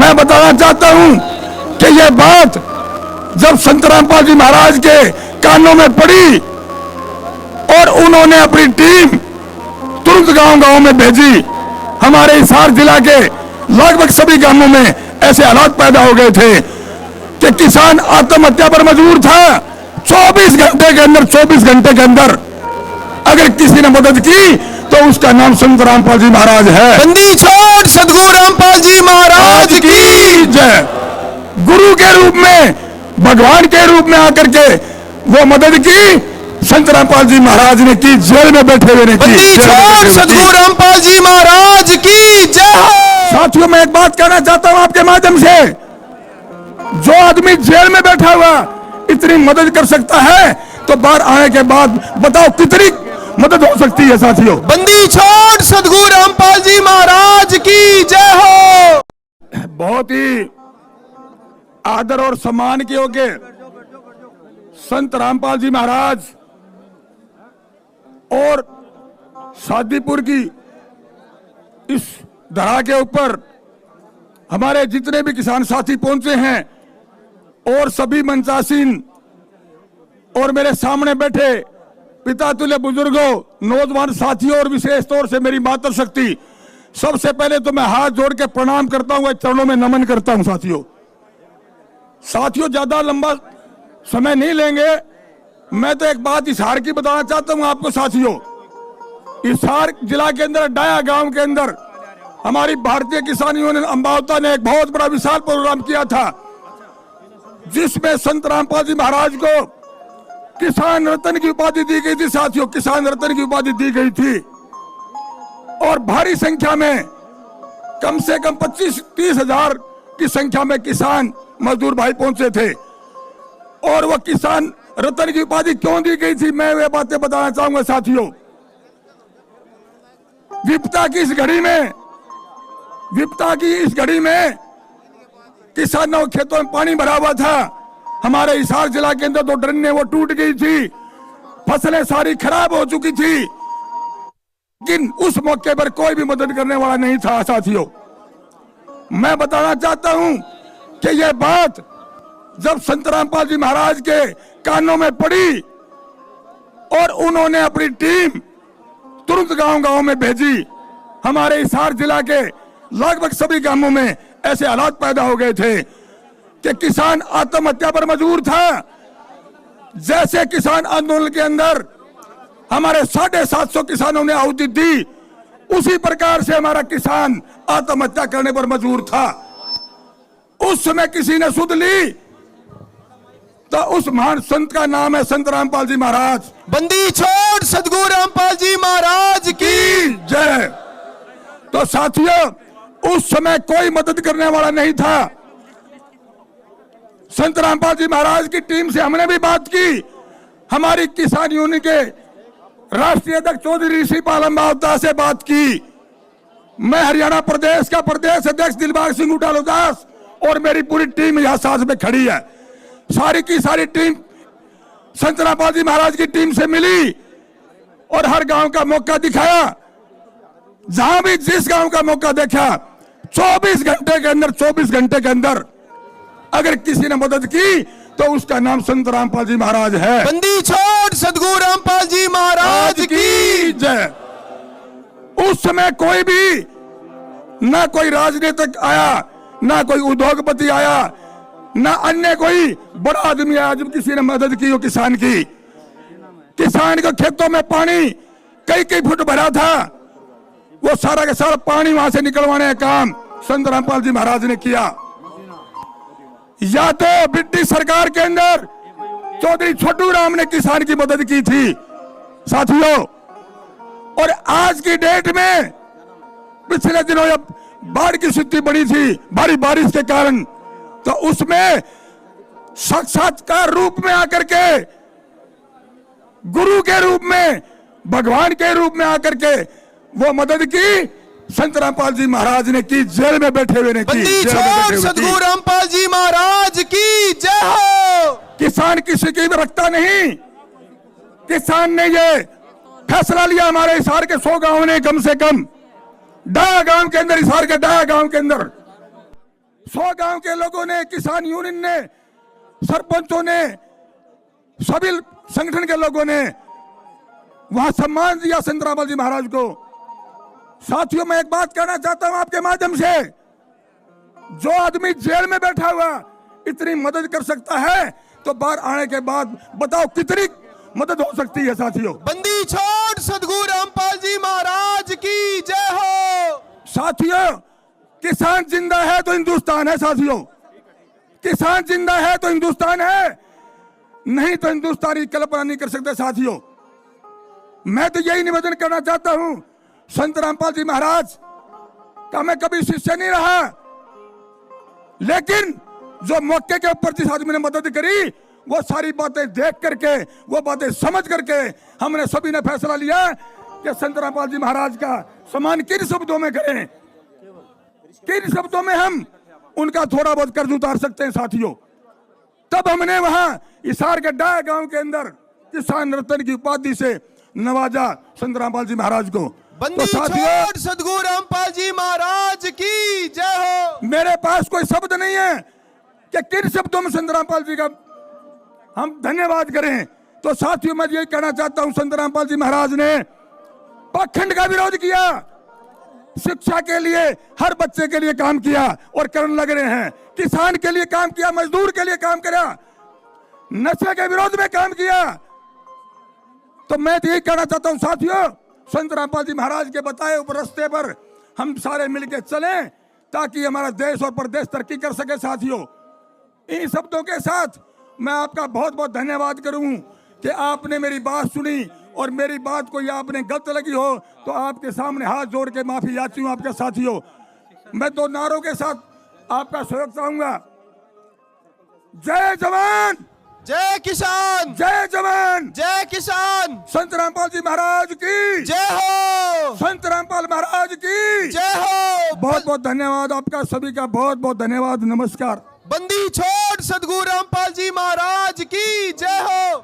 मैं बताना चाहता हूं कि यह बात जब संत रामपाल जी महाराज के कानों में पड़ी और उन्होंने अपनी टीम तुरंत गांव-गांव में भेजी। हमारे हिसार जिला के लगभग सभी गांवों में ऐसे हालात पैदा हो गए थे कि किसान आत्महत्या पर मजबूर था। 24 घंटे के अंदर अगर किसी ने मदद की तो उसका नाम संत रामपाल जी महाराज है। बंदी छोड़ सदगुरु रामपाल जी महाराज की जय। गुरु के रूप में, भगवान के रूप में आकर के वो मदद की संत रामपाल जी महाराज ने की, जेल में बैठे हुए ने की। बंदी छोड़ सदगुरु रामपाल जी महाराज की जय हो। साथियों, मैं एक बात कहना चाहता हूं आपके माध्यम से, जो आदमी जेल में बैठा हुआ इतनी मदद कर सकता है तो बाहर आने के बाद बताओ कितनी मदद हो सकती है। साथियों, बंदी छोड़ सदगुरु रामपाल जी महाराज की जय हो। बहुत ही आदर और सम्मान के योग्य संत रामपाल जी महाराज और शादीपुर की इस धरा के ऊपर हमारे जितने भी किसान साथी पहुंचे हैं और सभी मंचासीन और मेरे सामने बैठे पिता तुल्य बुजुर्गों, नौजवान साथियों और विशेष तौर से मेरी मातृशक्ति, सबसे पहले तो मैं हाथ जोड़ के प्रणाम करता हूं, चरणों में नमन करता हूं। साथियों, ज्यादा लंबा समय नहीं लेंगे। मैं तो एक बात हिसार की बताना चाहता हूं आपको। साथियों, हिसार जिला के अंदर डाया गांव के अंदर हमारी भारतीय किसान यूनियन अंबावता ने एक बहुत बड़ा विशाल प्रोग्राम किया था, जिसमें संत रामपाल जी महाराज को किसान रत्न की उपाधि दी गई थी। साथियों, किसान रत्न की उपाधि दी गई थी और भारी संख्या में कम से कम 25-30 हजार की संख्या में किसान मजदूर भाई पहुंचे थे। और वह किसान रत्न की उपाधि क्यों दी गई थी, मैं वे बातें बताना चाहूंगा। साथियों, विपदा की इस घड़ी में किसानों के खेतों में पानी भरा हुआ था। हमारे हिसार जिला के अंदर 2 ड्रेनें वो टूट गई थी, फसलें सारी खराब हो चुकी थी, लेकिन उस मौके पर कोई भी मदद करने वाला नहीं था। साथियों, मैं बताना चाहता हूं कि यह बात जब संत रामपाल जी महाराज के कानों में पड़ी और उन्होंने अपनी टीम तुरंत गांव-गांव में भेजी। हमारे हिसार जिला के लगभग सभी गांवों में ऐसे हालात पैदा हो गए थे कि किसान आत्महत्या पर मजबूर था। जैसे किसान आंदोलन के अंदर हमारे 750 किसानों ने आहुति दी, उसी प्रकार से हमारा किसान आत्महत्या करने पर मजबूर था। उस समय किसी ने सुध ली तो उस महान संत का नाम है संत रामपाल जी महाराज। बंदी छोड़ सदगुरु रामपाल जी महाराज की जय। तो साथियों, उस समय कोई मदद करने वाला नहीं था। संत रामपाल जी महाराज की टीम से हमने भी बात की। हमारी किसान यूनियन के राष्ट्रीय अध्यक्ष चौधरी ऋषिपाल अंबावता से बात की। मैं हरियाणा प्रदेश का प्रदेश अध्यक्ष दिलबाग सिंह उटालोदास और मेरी पूरी टीम यहां साथ में खड़ी है। सारी की सारी टीम संत रामपाल जी महाराज की टीम से मिली और हर गांव का मौका दिखाया। जहां भी जिस गांव का मौका देखा, 24 घंटे के अंदर अगर किसी ने मदद की तो उसका नाम संत रामपाल जी महाराज है। बंदी छोड़ सदगुरु रामपाल जी महाराज की जय। उस समय कोई भी, ना कोई राजनीतिक आया, ना कोई उद्योगपति आया, ना अन्य कोई बड़ा आदमी आया जब किसी ने मदद की हो किसान की। किसान के खेतों में पानी कई फुट भरा था, वो सारा का सारा पानी वहां से निकलवाने का काम संत रामपाल जी महाराज ने किया। या तो ब्रिटिश सरकार के अंदर चौधरी छोटू राम ने किसान की मदद की थी। साथियों, और आज की डेट में पिछले दिनों जब बाढ़ की स्थिति बड़ी थी भारी बारिश के कारण, तो उसमें साक्षात्कार रूप में आकर के, गुरु के रूप में, भगवान के रूप में आकर के वो मदद की संत रामपाल जी महाराज ने की, जेल में बैठे हुए ने की। सदगुरु रामपाल जी महाराज की जय हो। किसान किसी की भी रखता नहीं। किसान ने ये फैसला लिया, हमारे हिसार के 100 गांव ने, कम से कम डाया गांव के अंदर, हिसार के डाया गांव के अंदर 100 गांव के लोगों ने, किसान यूनियन ने, सरपंचों ने, सभी संगठन के लोगों ने वहां सम्मान दिया संत रामपाल जी महाराज को। साथियों, मैं एक बात कहना चाहता हूं आपके माध्यम से, जो आदमी जेल में बैठा हुआ इतनी मदद कर सकता है तो बाहर आने के बाद बताओ कितनी मदद हो सकती है। साथियों, बंदी छोड़ सदगुरु रामपाल जी महाराज की जय हो। साथियों, किसान जिंदा है तो हिंदुस्तान है। साथियों, किसान जिंदा है तो हिंदुस्तान है, नहीं तो हिंदुस्तान की कल्पना नहीं कर सकते। साथियों, मैं तो यही निवेदन करना चाहता हूं, संत रामपाल जी महाराज का मैं कभी शिष्य नहीं रहा, लेकिन जो मौके के ऊपर जिस आदमी ने मदद करी वो सारी बातें देख करके, वो बातें समझ करके हमने सभी ने फैसला लिया कि संत रामपाल जी महाराज का सम्मान किन शब्दों में करें, किन शब्दों में हम उनका थोड़ा बहुत कर्ज उतार सकते हैं। साथियों, तब हमने वहां हिसार के डाय गांव के अंदर किसान रत्न की उपाधि से नवाजा संत रामपाल जी महाराज को। बंदी छोड़ सदगुरु रामपाल जी महाराज की जय हो। मेरे पास कोई शब्द नहीं है कि किन शब्दों में संत रामपाल जी का हम धन्यवाद करें। तो साथियों, मैं यही कहना चाहता हूं, संत रामपाल जी महाराज ने पाखंड का विरोध किया, शिक्षा के लिए हर बच्चे के लिए काम किया और करने लग रहे हैं, किसान के लिए काम किया, मजदूर के लिए काम किया, नशे के विरोध में काम किया। तो मैं तो यही कहना चाहता हूं साथियों, संत रामपाल जी महाराज के बताए ऊपर रास्ते पर हम सारे मिलकर चलें ताकि हमारा देश और प्रदेश तरक्की कर सके। साथियों, इन शब्दों के साथ मैं आपका बहुत बहुत धन्यवाद करूं कि आपने मेरी बात सुनी और मेरी बात कोई आपने गलत लगी हो तो आपके सामने हाथ जोड़ के माफी याची हूं आपके। साथियों, मैं 2 नारों के साथ आपका सहयोग चाहूंगा। जय जवान, जय किसान, जय जवान, जय किसान। संत रामपाल जी महाराज की जय हो, संत रामपाल महाराज की जय हो। बहुत बहुत धन्यवाद आपका, सभी का बहुत बहुत धन्यवाद। नमस्कार। बंदी छोड़ सदगुरु रामपाल जी महाराज की जय हो।